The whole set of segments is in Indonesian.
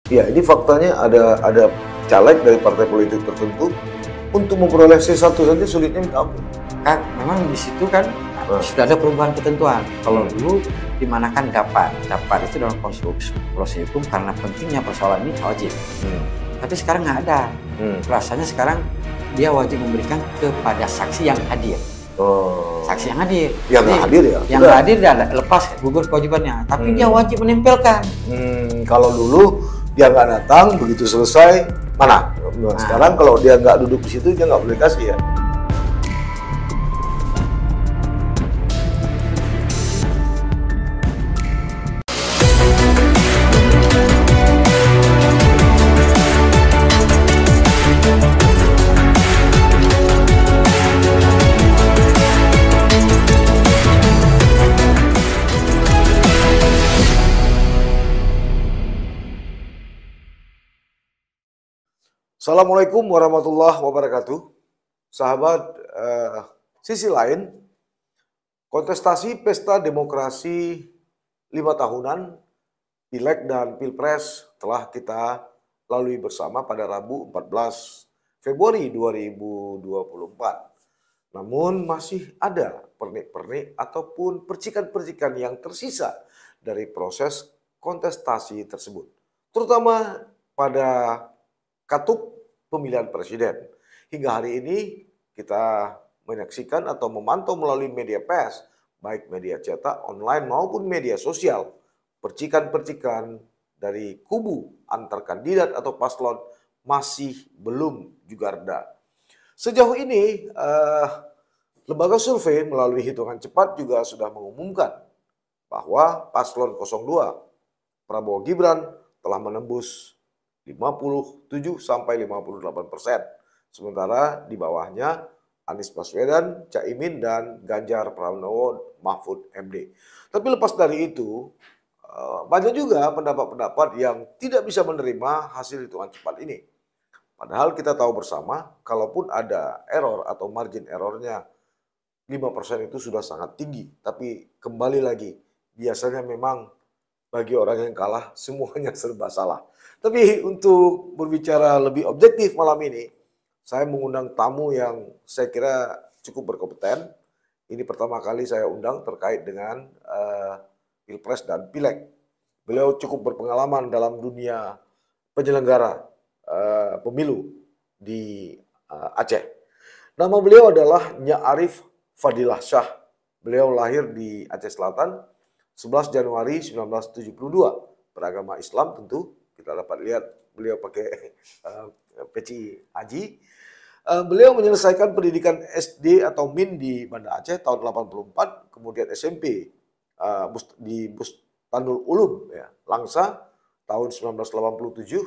Ya, ini faktanya ada caleg dari partai politik tertentu untuk memperoleh C1 saja sulitnya minta ampun. Kan memang di situ kan sudah ada perubahan ketentuan. Kalau dulu dimanakan dapat itu dalam proses hukum karena pentingnya persoalan ini wajib. Tapi sekarang nggak ada. Rasanya sekarang dia wajib memberikan kepada saksi yang hadir. Saksi yang hadir. Yang nggak hadir ya? Yang nggak hadir dia lepas gugur kewajibannya. Tapi dia wajib menempelkan. Kalau dulu dia nggak datang, begitu selesai mana? Nah, sekarang kalau dia nggak duduk di situ dia nggak boleh kasih ya. Assalamualaikum warahmatullahi wabarakatuh. Sahabat, sisi lain, kontestasi pesta demokrasi 5 tahunan, Pileg dan Pilpres telah kita lalui bersama pada Rabu 14 Februari 2024. Namun masih ada pernik-pernik ataupun percikan-percikan yang tersisa dari proses kontestasi tersebut. Terutama pada katup pemilihan presiden. Hingga hari ini kita menyaksikan atau memantau melalui media pers, baik media cetak, online maupun media sosial, percikan-percikan dari kubu antar kandidat atau paslon masih belum juga reda. Sejauh ini, lembaga survei melalui hitungan cepat juga sudah mengumumkan bahwa paslon 02 Prabowo Gibran telah menembus 57 sampai 58%. Sementara di bawahnya Anies Baswedan, Caimin, dan Ganjar Pranowo Mahfud MD. Tapi lepas dari itu, banyak juga pendapat-pendapat yang tidak bisa menerima hasil hitungan cepat ini. Padahal kita tahu bersama, kalaupun ada error atau margin errornya 5% itu sudah sangat tinggi. Tapi kembali lagi, biasanya memang bagi orang yang kalah semuanya serba salah. Tapi untuk berbicara lebih objektif malam ini, saya mengundang tamu yang saya kira cukup berkompeten. Ini pertama kali saya undang terkait dengan Pilpres dan Pileg. Beliau cukup berpengalaman dalam dunia penyelenggara pemilu di Aceh. Nama beliau adalah Nyak Arif Fadilah Shah. Beliau lahir di Aceh Selatan 11 Januari 1972. Beragama Islam tentu. Kita dapat lihat beliau pakai peci haji. Beliau menyelesaikan pendidikan SD atau MIN di Banda Aceh tahun 84, kemudian SMP di Bustanul Ulum ya, Langsa tahun 1987,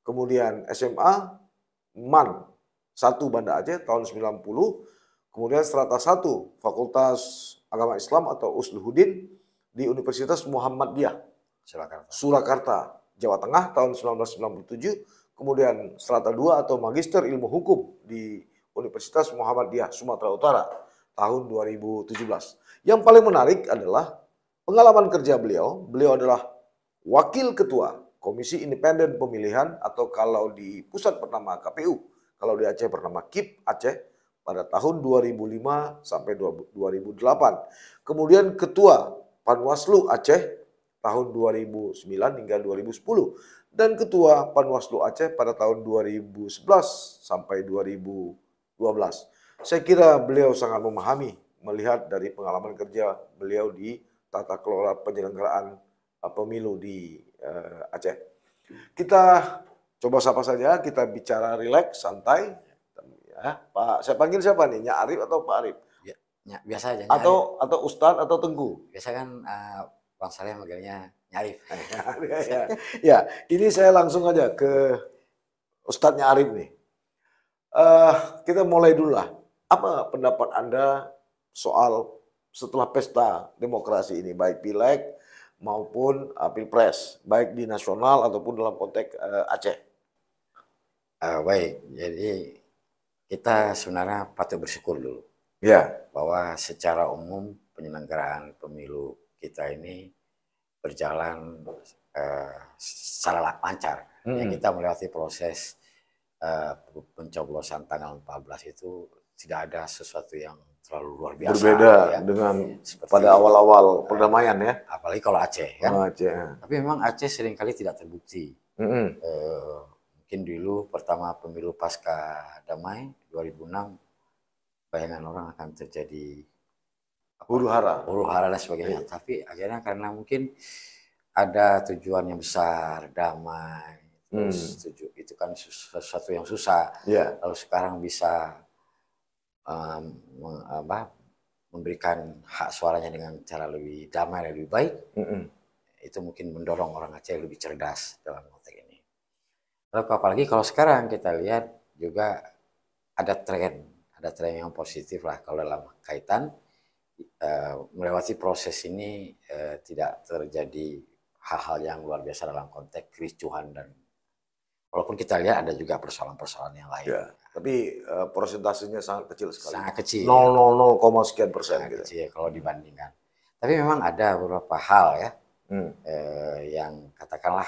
kemudian SMA MAN 1 Banda Aceh tahun 90, kemudian strata 1 Fakultas Agama Islam atau Usluhuddin di Universitas Muhammadiyah Surakarta, Jawa Tengah tahun 1997, kemudian strata 2 atau Magister Ilmu Hukum di Universitas Muhammadiyah Sumatera Utara tahun 2017. Yang paling menarik adalah pengalaman kerja beliau. Beliau adalah Wakil Ketua Komisi Independen Pemilihan atau kalau di pusat bernama KPU, kalau di Aceh bernama KIP Aceh pada tahun 2005 sampai 2008. Kemudian Ketua Panwaslu Aceh tahun 2009 hingga 2010 dan Ketua Panwaslu Aceh pada tahun 2011 sampai 2012. Saya kira beliau sangat memahami melihat dari pengalaman kerja beliau di tata kelola penyelenggaraan pemilu di Aceh. Kita coba sapa saja, kita bicara rileks, santai. Ya, Pak, saya panggil siapa nih? Nyak Arif atau Pak Arif? Ya, biasa aja. Atau Ustadz atau Tengku? Biasa kan Bang Saleh manggilnya Arif. Ya, ini saya langsung aja ke Ustadznya Arif nih. Kita mulai dulu lah. Apa pendapat Anda soal setelah pesta demokrasi ini, baik Pileg maupun Pilpres, baik di nasional ataupun dalam konteks Aceh? Baik, jadi kita sebenarnya patut bersyukur dulu. Ya. Bahwa secara umum penyelenggaraan pemilu kita ini berjalan secara lancar. Ya, kita melewati proses pencoblosan tanggal 14 itu tidak ada sesuatu yang terlalu luar biasa. Berbeda ya, dengan seperti pada awal-awal perdamaian ya. Apalagi kalau Aceh kan. Aceh. Tapi memang Aceh seringkali tidak terbukti. Mungkin dulu pertama pemilu pasca damai 2006, bayangan orang akan terjadi huru-hara dan sebagainya. Tapi akhirnya karena mungkin ada tujuan yang besar, damai, terus itu kan sesuatu yang susah. Lalu sekarang bisa memberikan hak suaranya dengan cara lebih damai, lebih baik. Itu mungkin mendorong orang Aceh lebih cerdas dalam konteks ini. Lalu apalagi kalau sekarang kita lihat juga ada tren yang positif lah kalau dalam kaitan melewati proses ini tidak terjadi hal-hal yang luar biasa dalam konteks kericuhan, dan walaupun kita lihat ada juga persoalan-persoalan yang lain. Ya, tapi persentasenya sangat kecil sekali. Sangat kecil. 0,0 sekian persen sangat gitu. Kecil kalau dibandingkan. Tapi memang ada beberapa hal ya yang katakanlah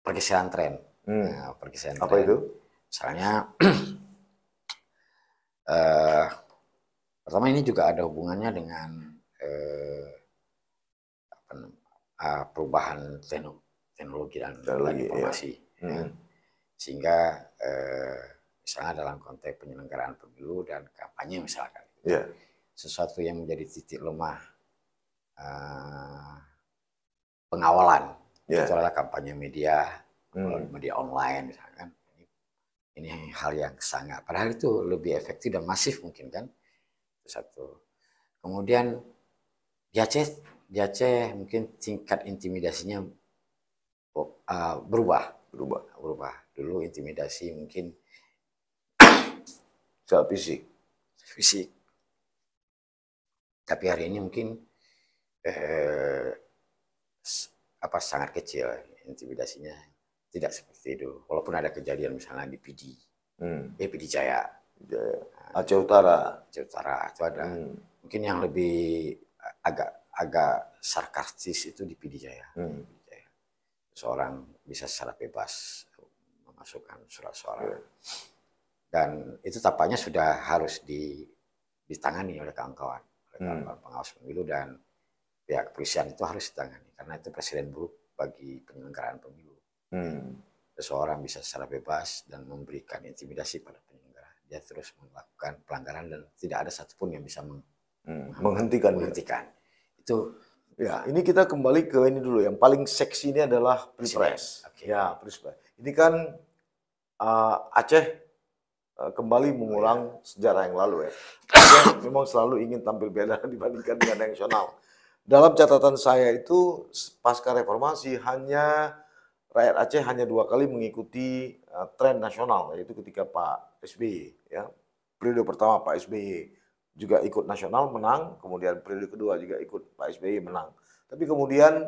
pergeseran tren. Pergeseran apa tren. itu? Misalnya pertama ini juga ada hubungannya dengan perubahan teknologi dan informasi. Ya. Sehingga misalnya dalam konteks penyelenggaraan pemilu dan kampanye misalkan, sesuatu yang menjadi titik lemah pengawalan itu adalah kampanye media, media online misalkan. Ini hal yang sangat, padahal itu lebih efektif dan masif mungkin kan. Itu satu. Kemudian di Aceh mungkin tingkat intimidasinya berubah. Dulu intimidasi mungkin secara fisik. Tapi hari ini mungkin sangat kecil intimidasinya, tidak seperti itu. Walaupun ada kejadian misalnya di PD Jaya. Aceh Utara itu ada. Mungkin yang lebih agak sarkastis itu di PD Jaya. Seorang bisa secara bebas memasukkan surat suara. Dan itu tampaknya sudah harus ditangani oleh kawan-kawan pengawas pemilu, dan pihak kepolisian itu harus ditangani karena itu presiden buruk bagi penyelenggaraan pemilu. Seseorang bisa secara bebas dan memberikan intimidasi pada penyelenggara. Dia terus melakukan pelanggaran dan tidak ada satupun yang bisa menghentikan. Itu ya. Ini kita kembali ke ini dulu. Yang paling seksi ini adalah Pilpres. Ya, Pilpres. Ini kan Aceh kembali mengulang sejarah yang lalu ya. Aceh memang selalu ingin tampil beda dibandingkan dengan nasional. Dalam catatan saya itu pasca reformasi rakyat Aceh hanya 2 kali mengikuti tren nasional, yaitu ketika Pak SBY. Ya. Periode pertama Pak SBY juga ikut nasional menang, kemudian periode kedua juga ikut Pak SBY menang. Tapi kemudian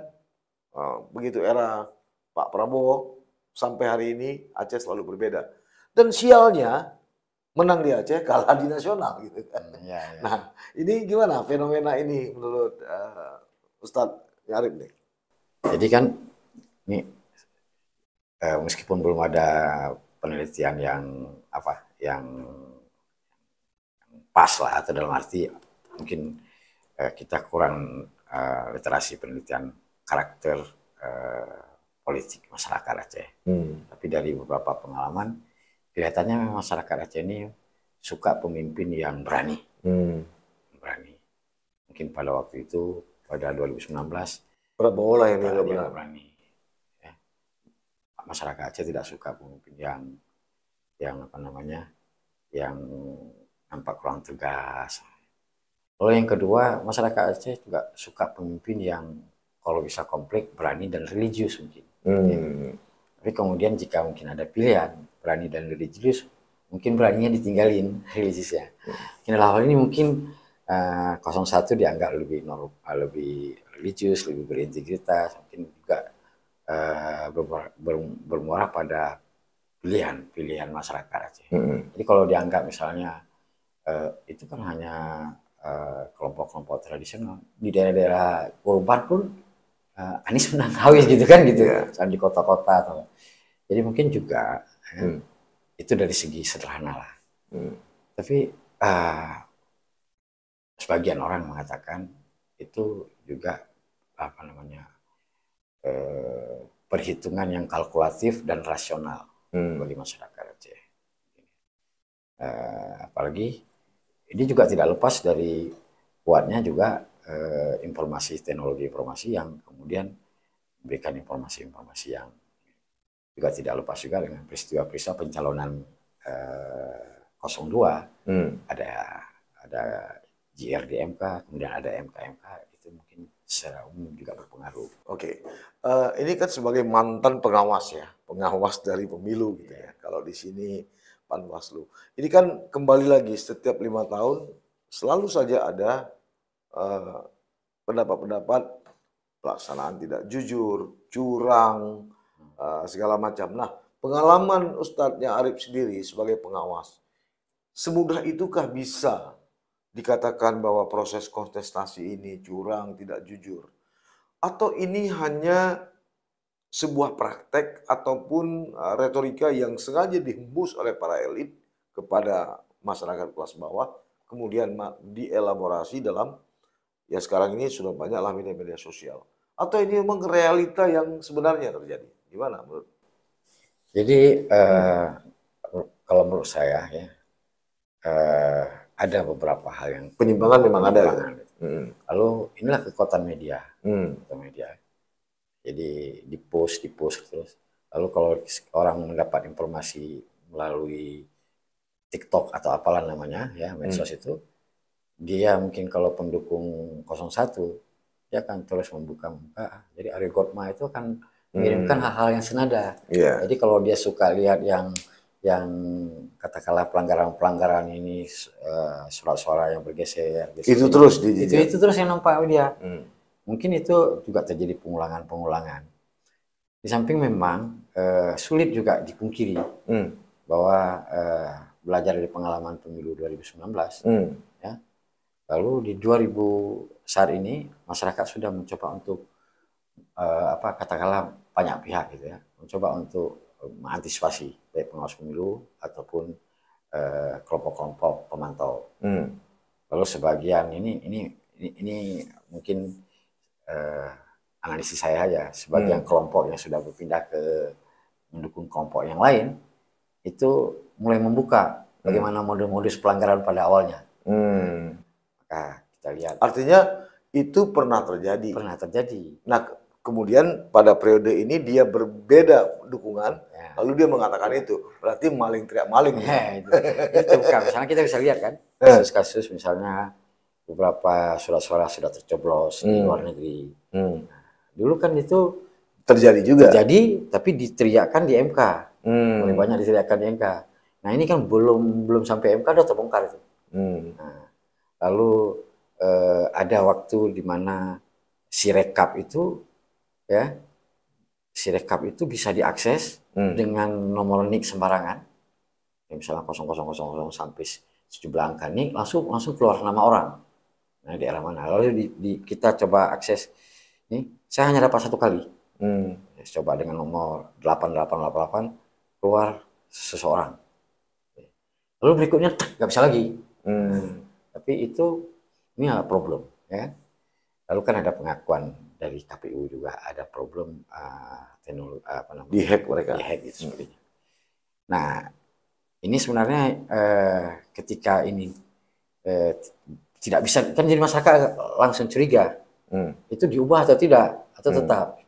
begitu era Pak Prabowo sampai hari ini Aceh selalu berbeda. Dan sialnya menang di Aceh kalah di nasional gitu kan. Nah, ini gimana fenomena ini menurut Ustadz Nyarip nih? Jadi kan ini meskipun belum ada penelitian yang pas lah, atau dalam arti mungkin kita kurang literasi penelitian karakter politik masyarakat Aceh. Tapi dari beberapa pengalaman kelihatannya memang masyarakat Aceh ini suka pemimpin yang berani. Mungkin pada waktu itu pada 2019 Prabowo lah yang berani. Masyarakat Aceh tidak suka pemimpin yang nampak kurang tegas. Lalu yang kedua, masyarakat Aceh juga suka pemimpin yang kalau bisa kompleks, berani dan religius mungkin. Tapi kemudian jika mungkin ada pilihan berani dan religius, mungkin beraninya ditinggalin religiusnya. Dalam hal ini mungkin 01 dianggap lebih religius, lebih berintegritas, mungkin juga bermuara pada pilihan masyarakat Aceh. Jadi kalau dianggap misalnya itu kan hanya kelompok-kelompok tradisional di daerah-daerah urban pun Anies menang habis gitu kan gitu ya, di kota-kota atau jadi mungkin juga itu dari segi sederhana lah. Tapi sebagian orang mengatakan itu juga apa namanya perhitungan yang kalkulatif dan rasional bagi masyarakat Aceh. Apalagi ini juga tidak lepas dari kuatnya juga informasi teknologi informasi yang kemudian memberikan informasi-informasi yang juga tidak lepas juga dengan peristiwa-peristiwa pencalonan 02 ada JR di MK, kemudian ada MK itu mungkin secara umum juga berpengaruh. Oke, ini kan sebagai mantan pengawas ya, pengawas dari pemilu gitu ya. Kalau di sini Panwaslu, ini kan kembali lagi setiap 5 tahun selalu saja ada pendapat-pendapat pelaksanaan tidak jujur, curang, segala macam. Nah, pengalaman Ustadznya Arif sendiri sebagai pengawas, semudah itukah bisa dikatakan bahwa proses kontestasi ini curang, tidak jujur? Atau ini hanya sebuah praktek ataupun retorika yang sengaja dihembus oleh para elit kepada masyarakat kelas bawah, kemudian dielaborasi dalam, ya sekarang ini sudah banyaklah media-media sosial. Atau ini memang realita yang sebenarnya terjadi? Gimana menurut? Jadi kalau menurut saya ya ada beberapa hal yang penyimpangan memang ada. Lalu inilah kekuatan media, Jadi di post terus. Lalu kalau orang mendapat informasi melalui TikTok atau apalah namanya ya medsos itu, dia mungkin kalau pendukung 01 dia akan terus membuka muka. Jadi Ari Gotma itu akan mengirimkan hal-hal yang senada. Jadi kalau dia suka lihat yang katakanlah pelanggaran ini surat-suara yang bergeser itu terus itu terus yang nampak dia. Mungkin itu juga terjadi pengulangan. Di samping memang sulit juga dipungkiri bahwa belajar dari pengalaman pemilu 2019 ya. Lalu di 2000 saat ini masyarakat sudah mencoba untuk katakanlah banyak pihak gitu ya, mencoba untuk mengantisipasi baik pengawas pemilu ataupun kelompok-kelompok pemantau. Lalu sebagian ini mungkin analisis saya aja, sebagian kelompok yang sudah berpindah ke mendukung kelompok yang lain itu mulai membuka bagaimana modus-modus pelanggaran pada awalnya. Maka kita lihat. Artinya itu pernah terjadi. Nah, kemudian pada periode ini dia berbeda dukungan, lalu dia mengatakan itu berarti maling teriak maling. Itu bukan. Misalnya kita bisa lihat kan kasus-kasus misalnya beberapa surat-suara sudah tercoblos di luar negeri. Dulu kan itu terjadi juga. Tapi diteriakkan di MK. Lebih banyak diteriakkan di MK. Nah ini kan belum sampai MK udah terbongkar itu. Nah, lalu ada waktu di mana Sirekap itu bisa diakses dengan nomor NIK sembarangan. Ya, misalnya 0000 sampai 17 angka NIK langsung keluar nama orang. Nah, daerah mana? Lalu kita coba akses. Nih, saya hanya dapat 1 kali. Coba dengan nomor 8888 keluar seseorang. Lalu berikutnya nggak bisa lagi. Tapi ini adalah problem, ya. Lalu kan ada pengakuan dari KPU juga ada problem dihack mereka. Dihack itu sebagainya. Nah, ini sebenarnya ketika ini tidak bisa kan jadi masyarakat langsung curiga itu diubah atau tidak atau tetap.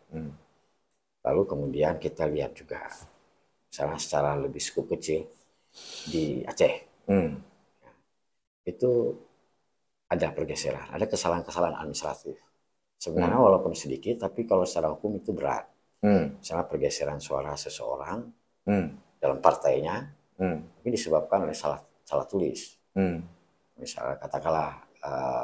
Lalu kemudian kita lihat juga misalnya secara lebih skup kecil di Aceh itu ada pergeseran, ada kesalahan-kesalahan administratif. Sebenarnya walaupun sedikit, tapi kalau secara hukum itu berat. Misalnya pergeseran suara seseorang dalam partainya, tapi disebabkan oleh salah tulis. Misalnya katakanlah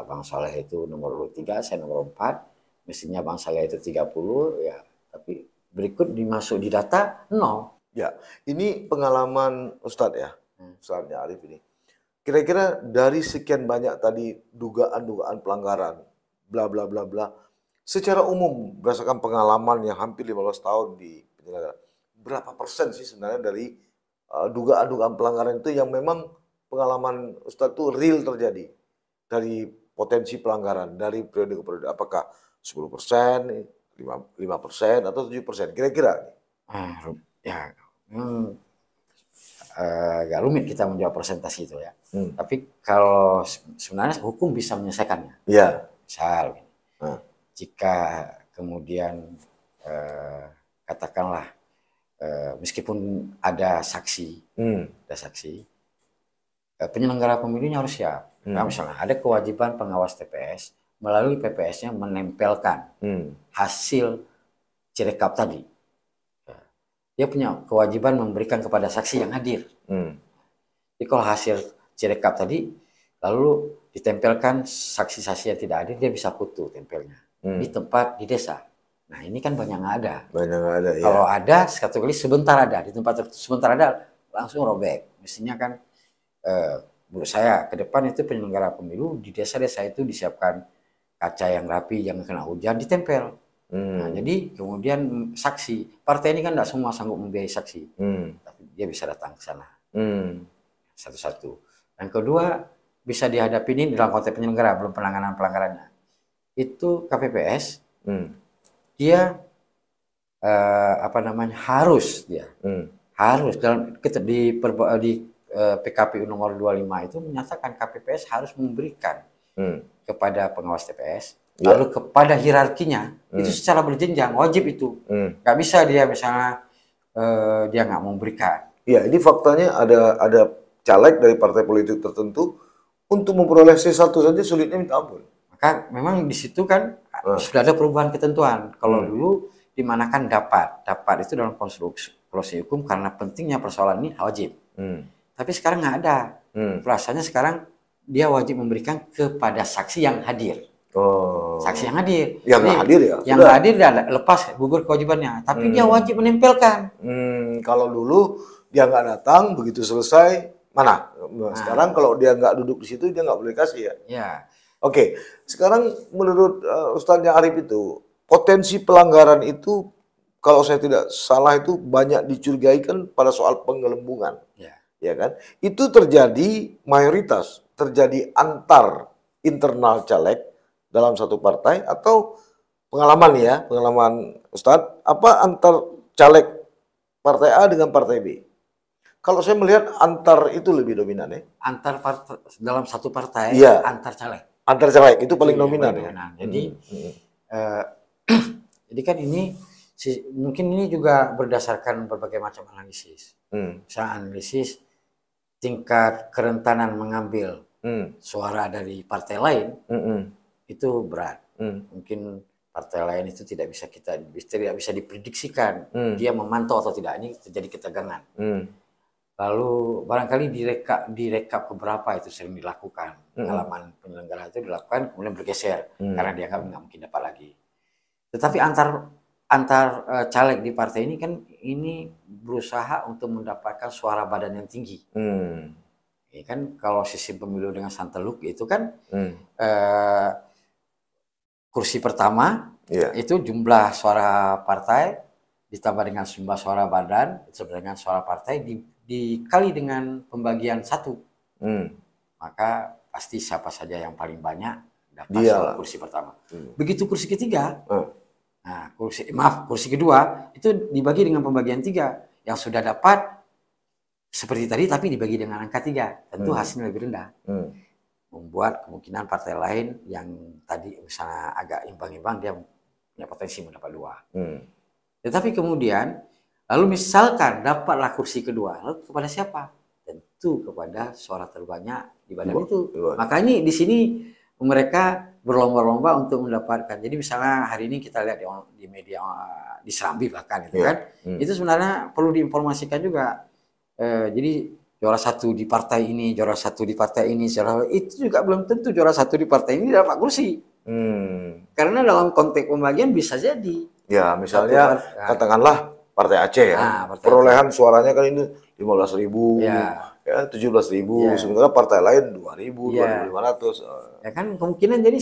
Bang Saleh itu nomor 3, saya nomor 4, mestinya Bang Saleh itu 30, ya, tapi berikut dimasuk di data 0. Ya, ini pengalaman Ustadz ya, Ustadznya Arif ini. Kira-kira dari sekian banyak tadi dugaan-dugaan pelanggaran, bla bla bla bla, secara umum berdasarkan pengalaman yang hampir 15 tahun di penyelenggara, berapa persen sih sebenarnya dari dugaan-dugaan pelanggaran itu yang memang pengalaman Ustadz itu real terjadi dari potensi pelanggaran dari periode ke periode? Apakah 10%, 5%, atau 7%? Kira-kira. Ya, agak rumit kita menjawab persentase itu ya. Tapi kalau sebenarnya hukum bisa menyelesaikannya. Ya. Misal, jika kemudian katakanlah meskipun ada saksi, penyelenggara pemilunya harus siap. Nah, misalnya ada kewajiban pengawas TPS melalui PPS-nya menempelkan hasil Cirekap tadi. Dia punya kewajiban memberikan kepada saksi yang hadir. Jadi kalau hasil Cirekap tadi lalu ditempelkan saksi-saksi yang tidak hadir, dia bisa foto tempelnya di tempat di desa. Nah ini kan banyak nggak ada. Banyak nggak ada. Kalau ada satu kali sebentar ada di tempat sebentar ada langsung robek. Mestinya kan menurut saya ke depan itu penyelenggara pemilu di desa-desa itu disiapkan kaca yang rapi, yang kena hujan ditempel. Nah, jadi kemudian saksi partai ini kan tidak semua sanggup membiayai saksi, tapi dia bisa datang ke sana satu-satu. Yang kedua bisa dihadapi ini dalam konteks penyelenggara belum penanganan pelanggarannya. Itu KPPS dia harus dalam di PKPU nomor 25 itu menyatakan KPPS harus memberikan kepada pengawas TPS. Lalu kepada hierarkinya itu secara berjenjang wajib itu, nggak bisa dia misalnya dia nggak memberikan. Ya ini faktanya ada caleg dari partai politik tertentu untuk memperoleh C1 saja sulitnya minta ampun. Maka memang di situ kan sudah ada perubahan ketentuan. Kalau dulu dimanakan dapat itu dalam konstruksi proses hukum karena pentingnya persoalan ini wajib. Tapi sekarang nggak ada. Rasanya sekarang dia wajib memberikan kepada saksi yang hadir. Saksi yang hadir. Yang nggak hadir ya? Yang nggak hadir dia lepas gugur kewajibannya. Tapi dia wajib menempelkan. Kalau dulu dia nggak datang, begitu selesai mana? Sekarang kalau dia nggak duduk di situ dia nggak boleh kasih ya? Ya. Oke. Sekarang menurut Ustadznya Arif itu potensi pelanggaran itu kalau saya tidak salah itu banyak dicurigai kan pada soal penggelembungan. Ya kan? Itu terjadi mayoritas terjadi antar internal caleg dalam satu partai atau pengalaman Ustadz, apa antar caleg partai A dengan partai B? Kalau saya melihat antar itu lebih dominan ya. Antar partai dalam satu partai, antar caleg. Antar caleg itu paling dominan ya. Jadi, jadi kan ini mungkin ini juga berdasarkan berbagai macam analisis. Misalnya analisis tingkat kerentanan mengambil suara dari partai lain. Itu berat. Mungkin partai lain itu tidak bisa diprediksikan dia memantau atau tidak, ini terjadi ketegangan. Lalu barangkali direkap beberapa itu sering dilakukan, pengalaman penyelenggara itu dilakukan kemudian bergeser karena dianggap nggak mungkin dapat lagi. Tetapi antar caleg di partai ini kan ini berusaha untuk mendapatkan suara badan yang tinggi. Ya kan kalau sistem pemilu dengan santeluk itu kan kursi pertama itu jumlah suara partai ditambah dengan jumlah suara badan ditambah dengan suara partai dikali dengan pembagian 1. Maka pasti siapa saja yang paling banyak dapat kursi pertama. Begitu kursi ketiga, kursi kedua itu dibagi dengan pembagian 3 yang sudah dapat seperti tadi tapi dibagi dengan angka 3, tentu hasilnya lebih rendah. Membuat kemungkinan partai lain yang tadi misalnya agak imbang-imbang dia punya potensi mendapat 2. Tetapi kemudian lalu misalkan dapatlah kursi kedua, lalu kepada siapa? Tentu kepada suara terbanyak di badan itu. Makanya di sini mereka berlomba-lomba untuk mendapatkan. Jadi misalnya hari ini kita lihat di media di Serambi bahkan itu kan, itu sebenarnya perlu diinformasikan juga. Jadi juara 1 di partai ini, juara 1 di partai ini, itu juga belum tentu juara 1 di partai ini dapat kursi. Karena dalam konteks pembagian bisa jadi. Ya, misalnya katakanlah Partai Aceh ya. Perolehan suaranya kan ini 15.000, Ya 17.000, Ya. sementara partai lain 2.000, Ya. 2.500. Ya kan kemungkinan jadi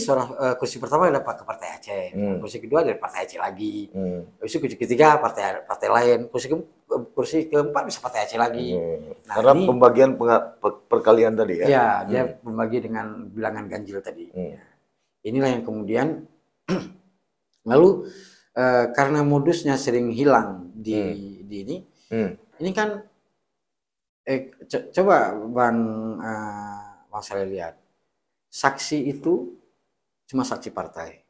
kursi pertama dapat ke Partai Aceh, Hmm. kursi kedua dari Partai Aceh lagi, Hmm. kursi ketiga partai lain, kursi keempat bisa Partai Aceh lagi. Nah, Karena ini pembagian perkalian tadi ya. ya dia membagi dengan bilangan ganjil tadi. Ya. Inilah yang kemudian lalu karena modusnya sering hilang di ini kan coba Bang Saleh lihat, saksi itu cuma saksi partai,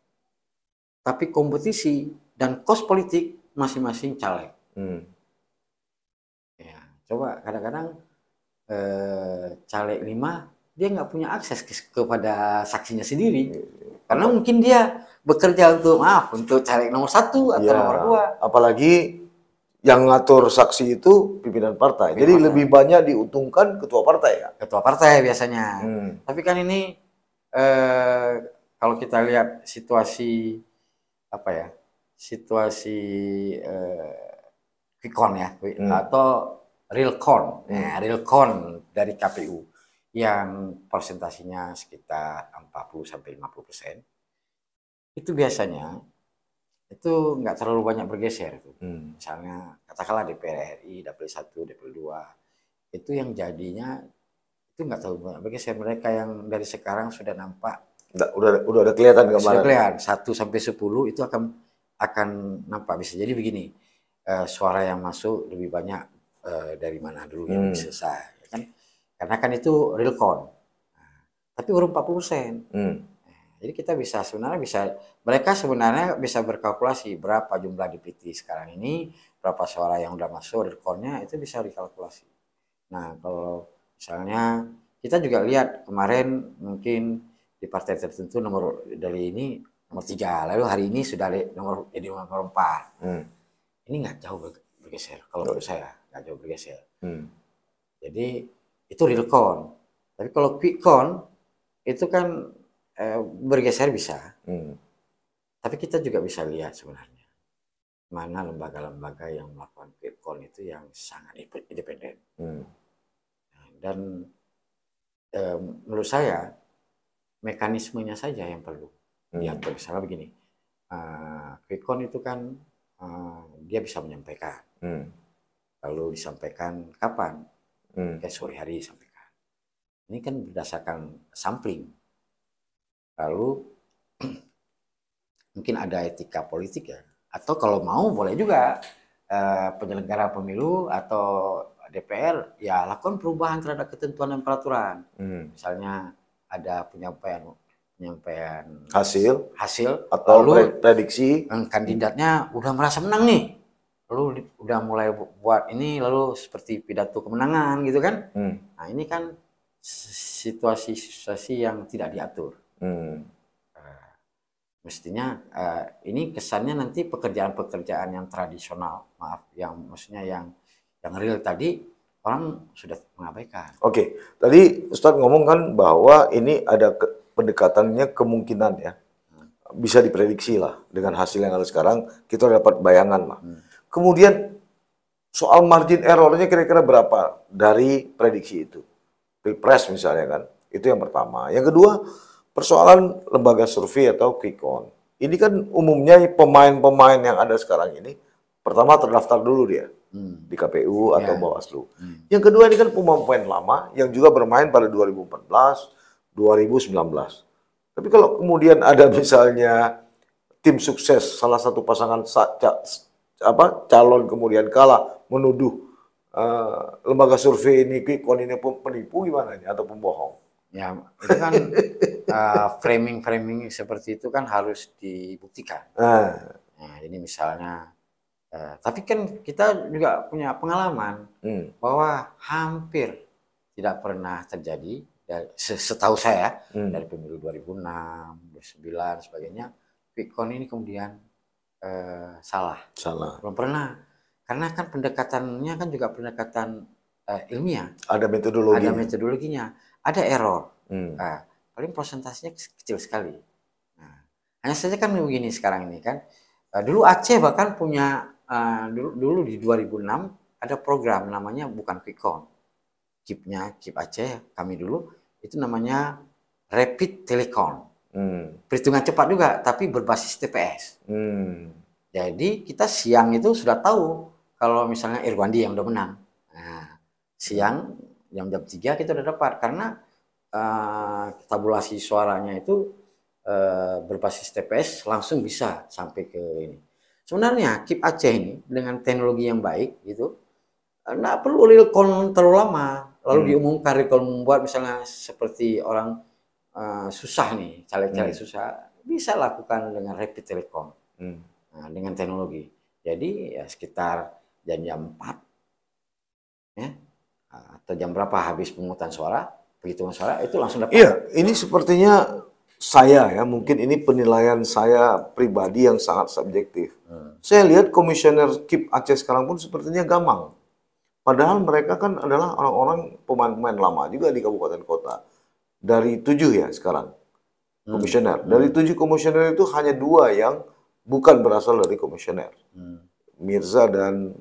tapi kompetisi dan kos politik masing-masing caleg. Ya, coba kadang-kadang caleg 5 dia nggak punya akses kepada saksinya sendiri, karena mungkin dia bekerja untuk caleg nomor 1 atau nomor 2. Apalagi yang ngatur saksi itu pimpinan partai. Jadi lebih banyak diuntungkan ketua partai ya. Ketua partai biasanya. Tapi kan ini kalau kita lihat situasi situasi quick-count ya, atau real count, real count dari KPU yang persentasinya sekitar 40-50%, itu biasanya itu nggak terlalu banyak bergeser. Misalnya katakanlah DPR RI, Dapil 1, Dapil 2, itu yang jadinya itu nggak terlalu banyak bergeser. Mereka yang dari sekarang sudah nampak, udah ada kelihatan gambaran. Sudah kelihatan 1-10 itu akan nampak. Bisa jadi begini, suara yang masuk lebih banyak dari mana dulu yang selesai, ya kan? Karena kan itu real count. Tapi baru 40%. Jadi kita mereka sebenarnya bisa berkalkulasi berapa jumlah DPT sekarang ini, berapa suara yang udah masuk real count-nya, itu bisa dikalkulasi. Nah, kalau misalnya kita juga lihat kemarin mungkin di partai tertentu dari ini nomor 3, lalu hari ini sudah jadi nomor 4. Ini nggak jauh bergeser kalau menurut saya, nggak jauh bergeser. Jadi itu real count. Tapi kalau quick count itu kan bergeser bisa. Tapi kita juga bisa lihat sebenarnya mana lembaga-lembaga yang melakukan quick count itu yang sangat independen. Dan menurut saya mekanismenya saja yang perlu diatur. Misalnya begini, quick count itu kan dia bisa menyampaikan, lalu disampaikan kapan? Sore hari disampaikan. Ini kan berdasarkan sampling. Lalu mungkin ada etika politik ya, atau kalau mau boleh juga penyelenggara pemilu atau DPR ya lakukan perubahan terhadap ketentuan dan peraturan. Misalnya ada penyampaian hasil atau prediksi, kandidatnya udah merasa menang nih, lalu udah mulai buat ini, lalu seperti pidato kemenangan gitu kan. Nah, ini kan situasi yang tidak diatur. Mestinya ini kesannya nanti pekerjaan yang tradisional, yang maksudnya yang real tadi orang sudah mengabaikan. Oke, tadi Ustadz ngomong kan bahwa ini ada pendekatannya kemungkinan ya, bisa diprediksi lah dengan hasil yang ada sekarang, kita dapat bayangan lah. Kemudian soal margin errornya kira-kira berapa dari prediksi itu? Pilpres misalnya kan, itu yang pertama. Yang kedua, persoalan lembaga survei atau quick count. Ini kan umumnya pemain-pemain yang ada sekarang ini, pertama terdaftar dulu dia di KPU atau Bawaslu. Yang kedua ini kan pemain lama yang juga bermain pada 2014, 2019. Tapi kalau kemudian ada misalnya tim sukses salah satu pasangan calon kemudian kalah, menuduh lembaga survei ini quick count ini penipu gimana ini atau pembohong? Ya, itu kan framing seperti itu kan harus dibuktikan. Nah, ini misalnya, tapi kan kita juga punya pengalaman bahwa hampir tidak pernah terjadi, setahu saya, dari pemilu 2006, 2009, sebagainya, quick count ini kemudian salah. Belum pernah. Karena kan pendekatannya kan juga pendekatan ilmiah. Ada metodologinya. Ada error. Paling persentasenya kecil sekali. Nah, hanya saja kan begini sekarang ini kan. Dulu Aceh bahkan punya, dulu di 2006 ada program namanya bukan quick count. KIP Aceh kami dulu itu namanya Rapid Telecom. Perhitungan cepat juga, tapi berbasis TPS. Jadi kita siang itu sudah tahu kalau misalnya Irwandi yang udah menang. Nah, siang jam 3 kita udah dapat karena tabulasi suaranya itu berbasis TPS langsung bisa sampai ke ini. Sebenarnya KIP Aceh ini dengan teknologi yang baik gitu, nggak perlu real count terlalu lama. Lalu diumumkan real count membuat misalnya seperti orang susah nih, caleg-caleg susah, bisa lakukan dengan Rapid Telecom. Nah, dengan teknologi. Jadi ya sekitar jam 4 ya, atau jam berapa habis pemungutan suara, penghitungan suara itu langsung dapat. Iya, ini sepertinya saya ya, mungkin ini penilaian saya pribadi yang sangat subjektif. Saya lihat komisioner KIP Aceh sekarang pun sepertinya gamang. Padahal mereka kan adalah orang-orang pemain-pemain lama juga di kabupaten kota. Dari 7 ya sekarang komisioner. Dari 7 komisioner itu hanya 2 yang bukan berasal dari komisioner. Mirza dan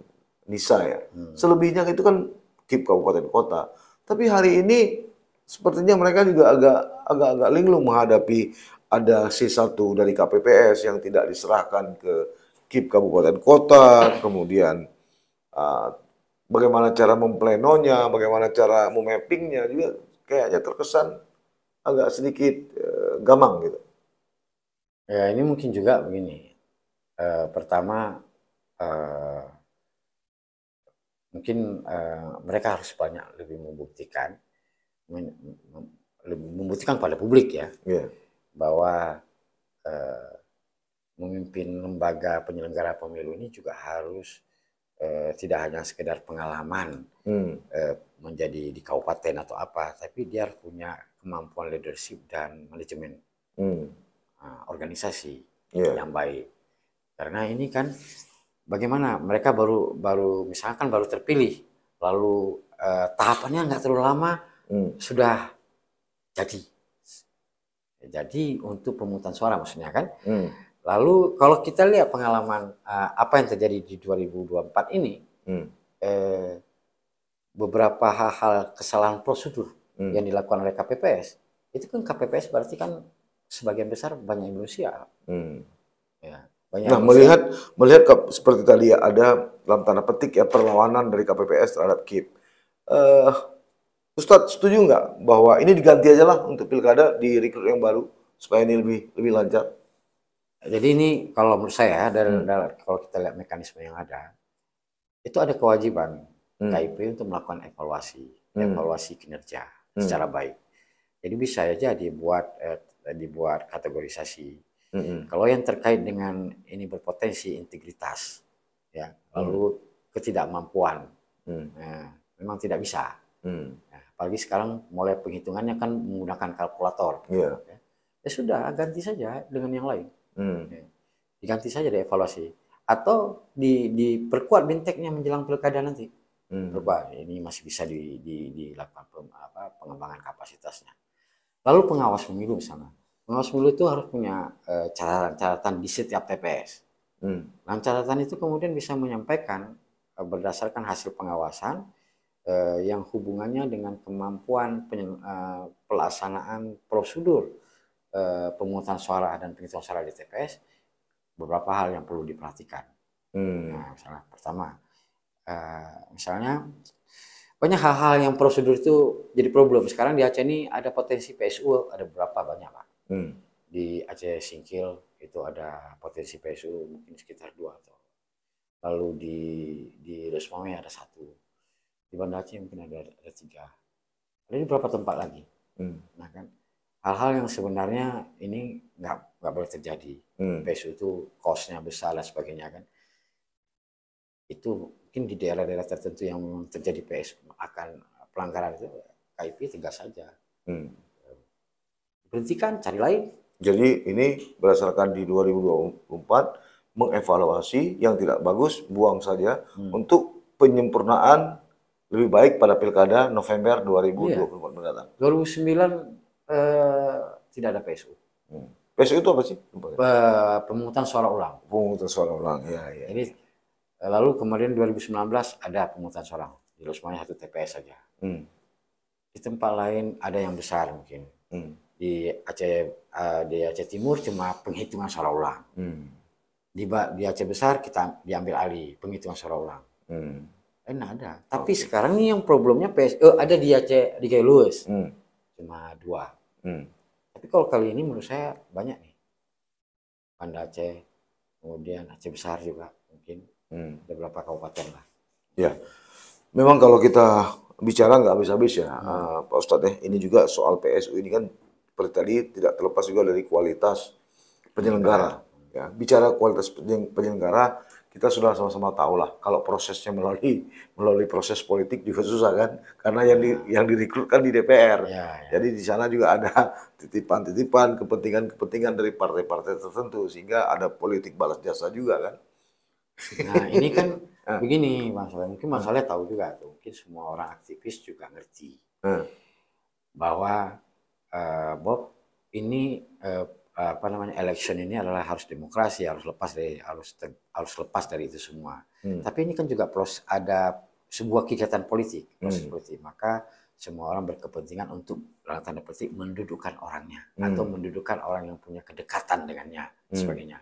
Nisa ya. Selebihnya itu kan KIP kabupaten kota. Tapi hari ini sepertinya mereka juga agak linglung menghadapi ada C1 dari KPPS yang tidak diserahkan ke KIP kabupaten kota, kemudian bagaimana cara memplenonya, bagaimana cara memappingnya juga kayaknya terkesan agak sedikit gamang gitu. Ya ini mungkin juga begini. Pertama mungkin mereka harus banyak lebih membuktikan pada publik ya, bahwa memimpin lembaga penyelenggara pemilu ini juga harus tidak hanya sekedar pengalaman menjadi di kabupaten atau apa, tapi dia harus punya kemampuan leadership dan manajemen organisasi yang baik. Karena ini kan bagaimana mereka baru misalkan baru terpilih, lalu tahapannya nggak terlalu lama sudah jadi untuk pemungutan suara maksudnya kan. Lalu kalau kita lihat pengalaman apa yang terjadi di 2024 ini, beberapa hal kesalahan prosedur yang dilakukan oleh KPPS, itu kan KPPS berarti kan sebagian besar banyak Indonesia. Ya, nah, melihat seperti tadi ya, ada dalam tanda petik ya perlawanan dari KPPS terhadap KIP. Ustadz setuju nggak bahwa ini diganti aja lah untuk pilkada, di rekrut yang baru supaya ini lebih lancar? Jadi ini kalau menurut saya kalau kita lihat mekanisme yang ada, itu ada kewajiban KIP untuk melakukan evaluasi kinerja secara baik. Jadi bisa aja dibuat kategorisasi. Kalau yang terkait dengan ini berpotensi integritas, ya, lalu ketidakmampuan, memang tidak bisa. Apalagi sekarang mulai penghitungannya kan menggunakan kalkulator. Ya sudah, ganti saja dengan yang lain. Diganti saja, dievaluasi, atau diperkuat binteknya menjelang pilkada nanti. Berubah, ini masih bisa dilakukan pengembangan kapasitasnya. Lalu pengawas pemilu misalnya. Pengawas pemilu itu harus punya catatan di setiap TPS. Nah, catatan itu kemudian bisa menyampaikan berdasarkan hasil pengawasan yang hubungannya dengan kemampuan pelaksanaan prosedur pemungutan suara dan penghitungan suara di TPS, beberapa hal yang perlu diperhatikan. Nah, misalnya pertama, misalnya banyak hal-hal yang prosedur itu jadi problem. Sekarang di Aceh ini ada potensi PSU, ada berapa banyak Pak. Di Aceh Singkil itu ada potensi PSU mungkin sekitar 2 atau. Lalu di Lesmame ada 1. Di Banda Aceh mungkin ada 3. Ada di beberapa tempat lagi. Nah kan, hal-hal yang sebenarnya ini nggak boleh terjadi. PSU itu cost-nya besar dan sebagainya kan. Itu mungkin di daerah-daerah tertentu yang memang terjadi PSU akan pelanggaran itu, KIP tegas saja. Berhentikan, cari lain. Jadi ini berdasarkan di 2024 mengevaluasi yang tidak bagus, buang saja untuk penyempurnaan lebih baik pada pilkada November 2024 mendatang. 2009 tidak ada PSU. PSU itu apa sih? Pemungutan suara ulang. Pemungutan suara ulang, ya. Jadi lalu kemudian 2019 ada pemungutan suara ulang. Di Lesmame 1 TPS saja. Di tempat lain ada yang besar mungkin. Di Aceh Timur cuma penghitungan suara ulang. Di Aceh Besar kita diambil alih penghitungan suara ulang. Ada. Tapi sekarang nih yang problemnya ada di Aceh di Lues. Cuma 2. Tapi kalau kali ini menurut saya banyak nih. Banda Aceh, kemudian Aceh Besar juga mungkin. Ada beberapa kabupaten lah. Ya, memang kalau kita bicara nggak habis-habis ya, Pak Ustadz ya. Ini juga soal PSU ini kan seperti tadi tidak terlepas juga dari kualitas penyelenggara. Ya, bicara kualitas penyelenggara, kita sudah sama-sama tahu lah. Kalau prosesnya melalui proses politik juga susah kan, karena yang direkrut kan di DPR. Jadi di sana juga ada titipan-titipan, kepentingan dari partai-partai tertentu, sehingga ada politik balas jasa juga kan. Nah ini kan begini Bang Saleh, mungkin Bang Saleh tahu juga tuh, mungkin semua orang aktivis juga ngerti bahwa Bob ini election ini adalah harus demokrasi, harus lepas dari itu semua. Tapi ini kan juga ada sebuah kegiatan politik, proses politik. Maka semua orang berkepentingan untuk dalam tanda petik mendudukkan orangnya atau mendudukkan orang yang punya kedekatan dengannya, sebagainya.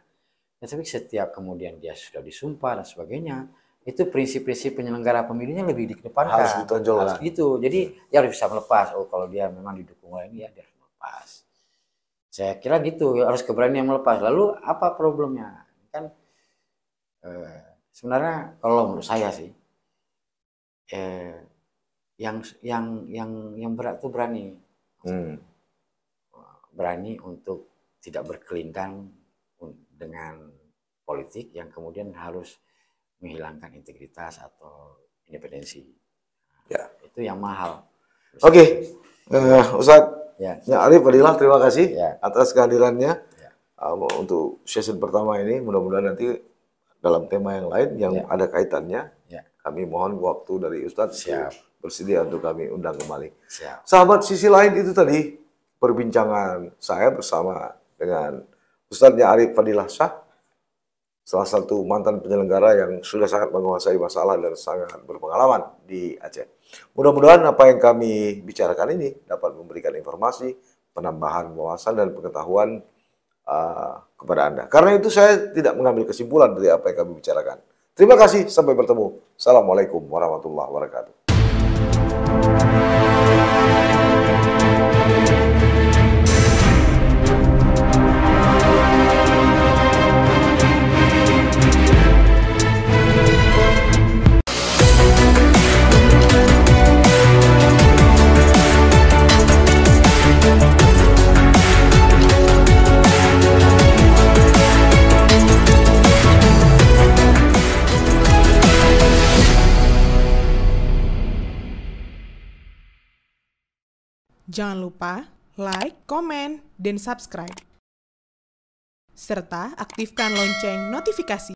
Ya, tapi setiap kemudian dia sudah disumpah dan sebagainya, itu prinsip-prinsip penyelenggara pemilunya lebih dikedepankan. Harus ditonjolkan. Harus gitu. Jadi dia harus bisa melepas. Kalau dia memang didukung oleh ini, ya dia harus melepas. Saya kira gitu, harus keberanian melepas. Lalu apa problemnya? Kan sebenarnya kalau menurut saya sih, yang berat tuh berani untuk tidak berkelindang dengan politik yang kemudian harus menghilangkan integritas atau independensi. Ya. Itu yang mahal. Oke. Ustadz Arif Fadilah, terima kasih atas kehadirannya untuk sesi pertama ini. Mudah-mudahan nanti dalam tema yang lain yang ada kaitannya, kami mohon waktu dari Ustadz bersedia untuk kami undang kembali. Sahabat, sisi lain itu tadi perbincangan saya bersama dengan Ustadz Arif Fadilah Shah, salah satu mantan penyelenggara yang sudah sangat menguasai masalah dan sangat berpengalaman di Aceh. Mudah-mudahan apa yang kami bicarakan ini dapat memberikan informasi, penambahan wawasan dan pengetahuan kepada Anda. Karena itu saya tidak mengambil kesimpulan dari apa yang kami bicarakan. Terima kasih, sampai bertemu. Assalamualaikum warahmatullahi wabarakatuh. Jangan lupa like, komen, dan subscribe. Serta aktifkan lonceng notifikasi.